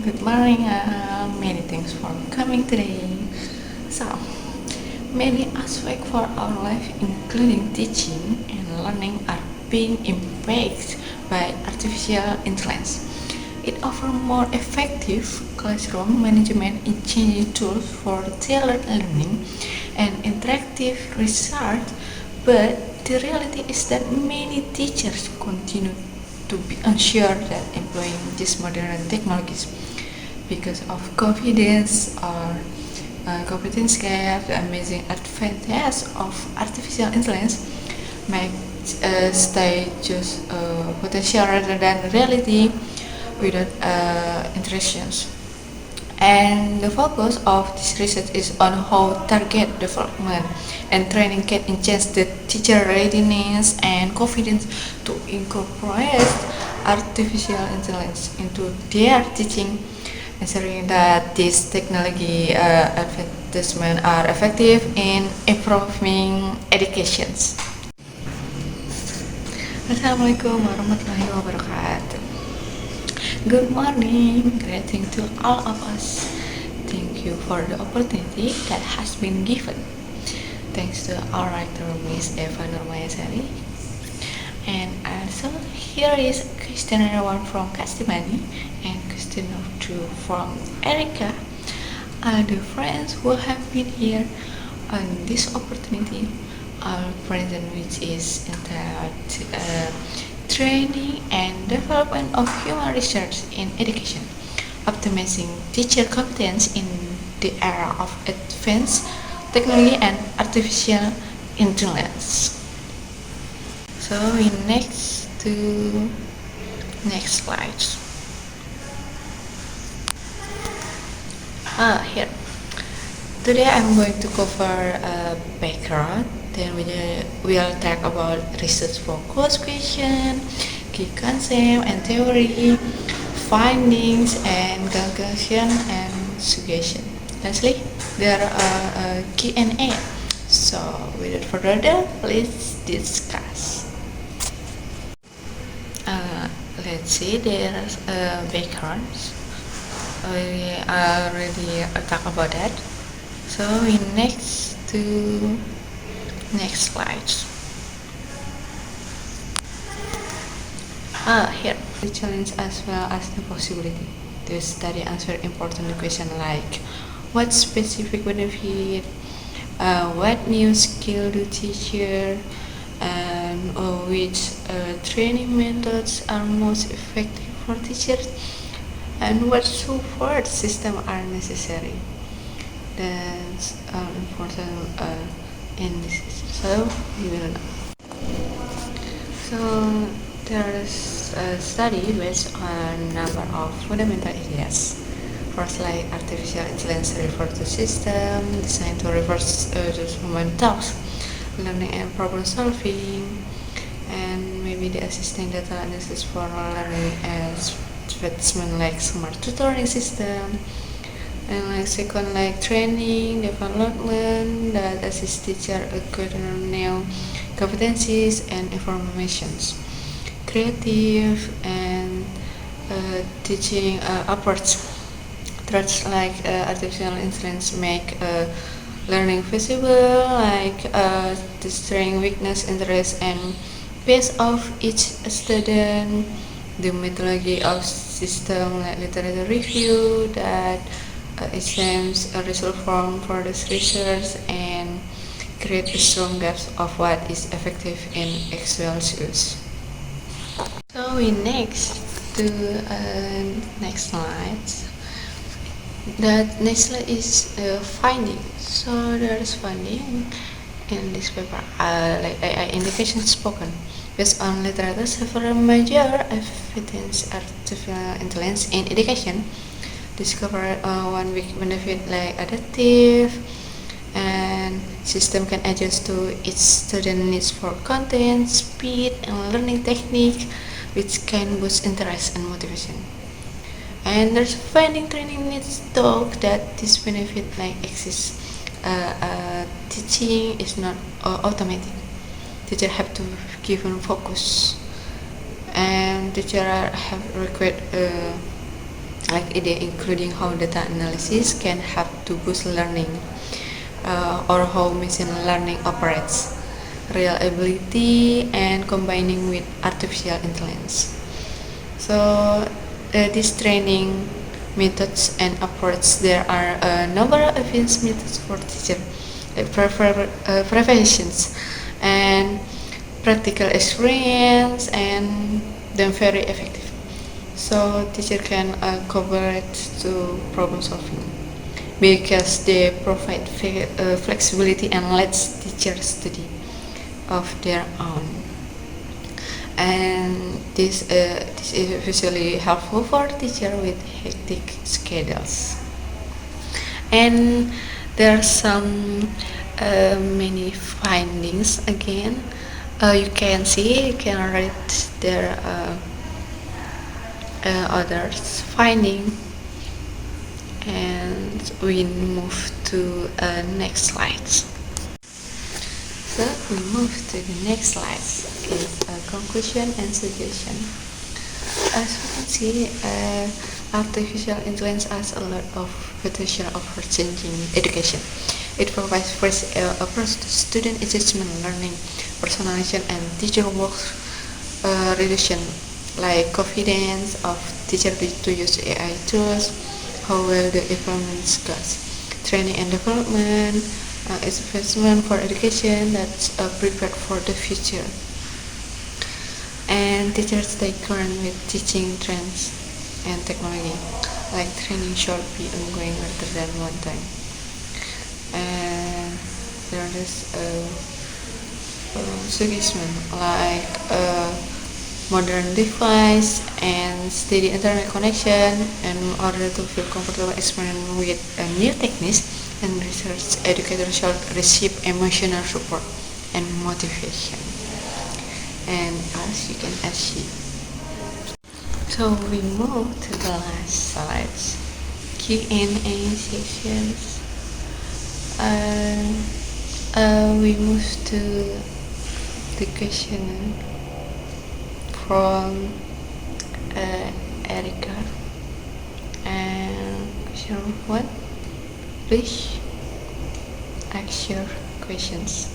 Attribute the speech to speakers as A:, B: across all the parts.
A: Good morning, many thanks for coming today. So, many aspects for our life, including teaching and learning, are being impacted by artificial intelligence. It offers more effective classroom management and changing tools for tailored learning and interactive research, but the reality is that many teachers continue to be unsure that employing these modern technologies because of confidence or competence gap. The amazing advantage of artificial intelligence make stay just potential rather than reality without interactions. And the focus of this research is on how target development and training can enhance the teacher readiness and confidence to incorporate artificial intelligence into their teaching, ensuring that these technology advancements are effective in improving educations. Assalamualaikum warahmatullahi wabarakatuh. Good morning, greeting to all of us. Thank you for the opportunity that has been given. Thanks to our writer, Miss Eva Nurmayasari. And also, here is question number 1 from Kastimani and question number 2 from Erika. All the friends who have been here on this opportunity are present, which is entitled training and development of human research in education, optimizing teacher competence in the era of advanced technology and artificial intelligence. So we next slide. Here. Today I'm going to cover background. Then we'll talk about research focus question, key concept and theory, findings and conclusion and suggestion. Lastly, there are Q&A. So without further ado, let's discuss. Let's see, there's backgrounds. We already talk about that. So we next slide. Here the challenge as well as the possibility to study answer important question like what specific benefit, what new skill do teacher, and which training methods are most effective for teachers, and what support system are necessary. That's important in this. So you will know. So there is a study based on number of fundamental ideas. First, like artificial intelligence refers to system designed to reverse the human tasks, learning and problem solving, and maybe the assisting data analysis for learning as advancement like smart tutoring system. And like second, like training development that assist teacher acquire new competencies and informations. Creative and teaching approach. Threats like artificial intelligence make learning visible, like discerning weakness, interest, and pace of each student. The methodology of system like literature review that exams a result from for this research and create a strong gaps of what is effective in actual use. So we next to next slide. That next slide is finding. So there is finding in this paper, like AI indication spoken. Based on literature, several major evidence artificial intelligence in education discover one big benefit like adaptive and system can adjust to each student needs for content, speed, and learning technique, which can boost interest and motivation. And there's finding training needs talk that this benefit like exists. Teaching is not automatic. Teacher have to give them focus, and teacher have required like idea including how data analysis can help to boost learning, or how machine learning operates, reliability, and combining with artificial intelligence. So this training methods and approach, there are a number of advanced methods for teacher, like preventions and practical experience, and then very effective. So teacher can cooperate to problem solving because they provide flexibility and lets teachers study of their own. And this is visually helpful for teacher with hectic schedules. And there are some many findings again. You can read their others finding, and we move to next slides. So we move to the next slides, is conclusion and suggestion. As you can see, artificial intelligence has a lot of potential for changing education. It provides fresh approach to student assessment, learning, personalization, and teacher work reduction, like confidence of teacher to use AI tools, how well the implement goes, training and development, investment for education that's prepared for the future. And teachers stay current with teaching trends and technology, like training should be ongoing rather than one time. And there is suggestion like modern device and steady internet connection in order to feel comfortable experimenting with new techniques, and research educators should receive emotional support and motivation. And as you can achieve. So we move to the last slides, Q&A sections. We move to the question from Erica. And question one, please ask your questions.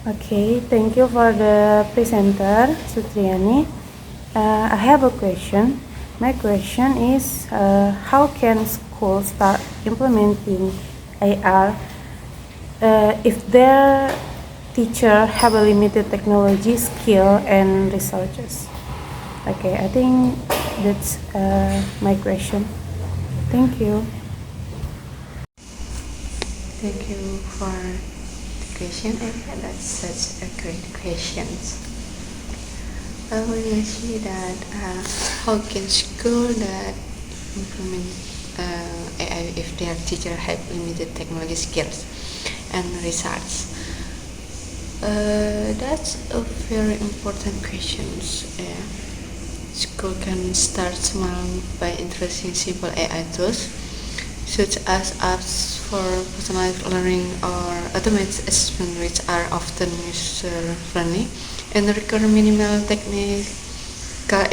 B: Okay, thank you for the presenter, Sutriani. I have a question. My question is, how can schools start implementing AR if their teacher have a limited technology skill and resources? Okay, I think that's my question. Thank you.
A: Thank you for the question, and that's such a great question. We will see that how can school that implement AI if their teacher have limited technology skills and research. That's a very important question. School can start small by introducing simple AI tools such as apps for personalized learning or automated assessment, which are often user-friendly and require minimal technical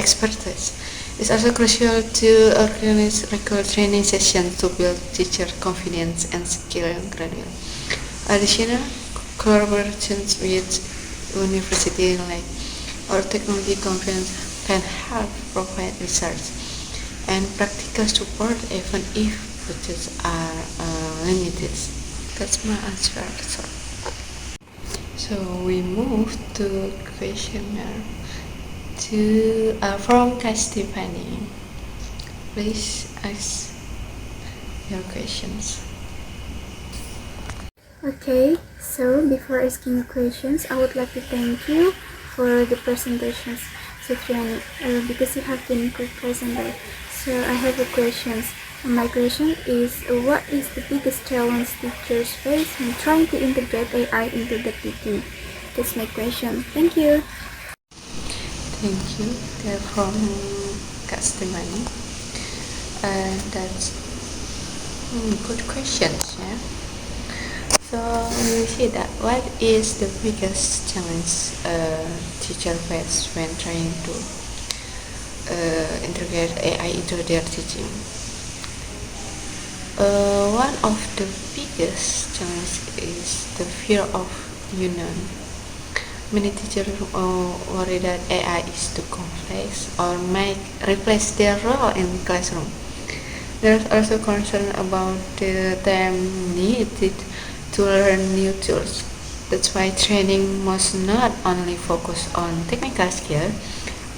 A: expertise. It's also crucial to organize regular training sessions to build teacher confidence and skill gradually. Additional collaborations with universities like or technology conference can help provide research and practical support even if budgets are limited. That's my answer. So we move to questionnaire from Kastipani. Please ask your questions.
C: Okay, so before asking questions, I would like to thank you for the presentations, Sutriani, because you have been a good presenter. So I have a questions. My question is, what is the biggest challenge teachers face when trying to integrate AI into the teaching? That's my question. Thank you.
A: Thank you. They're from Kastimani. That's good questions. Yeah. So we see that what is the biggest challenge teacher face when trying to integrate AI into their teaching. One of the biggest challenges is the fear of unknown. Many teachers worry that AI is too complex or might replace their role in the classroom. There's also concern about the time needed to learn new tools. That's why training must not only focus on technical skill,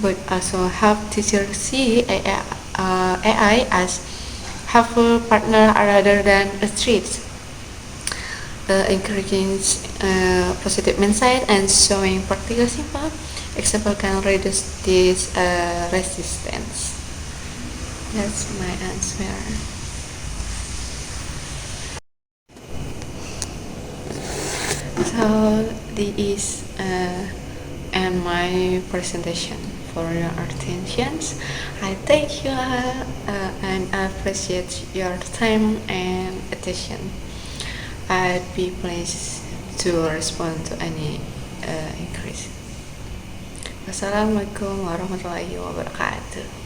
A: but also help teachers see AI as helpful partner rather than a threat. Encouraging positive mindset and showing practical simple example can reduce this resistance. That's my answer. So this is and my presentation for your attention. I thank you all and I appreciate your time and attention. I'd be pleased to respond to any increase. Wassalamualaikum warahmatullahi wabarakatuh.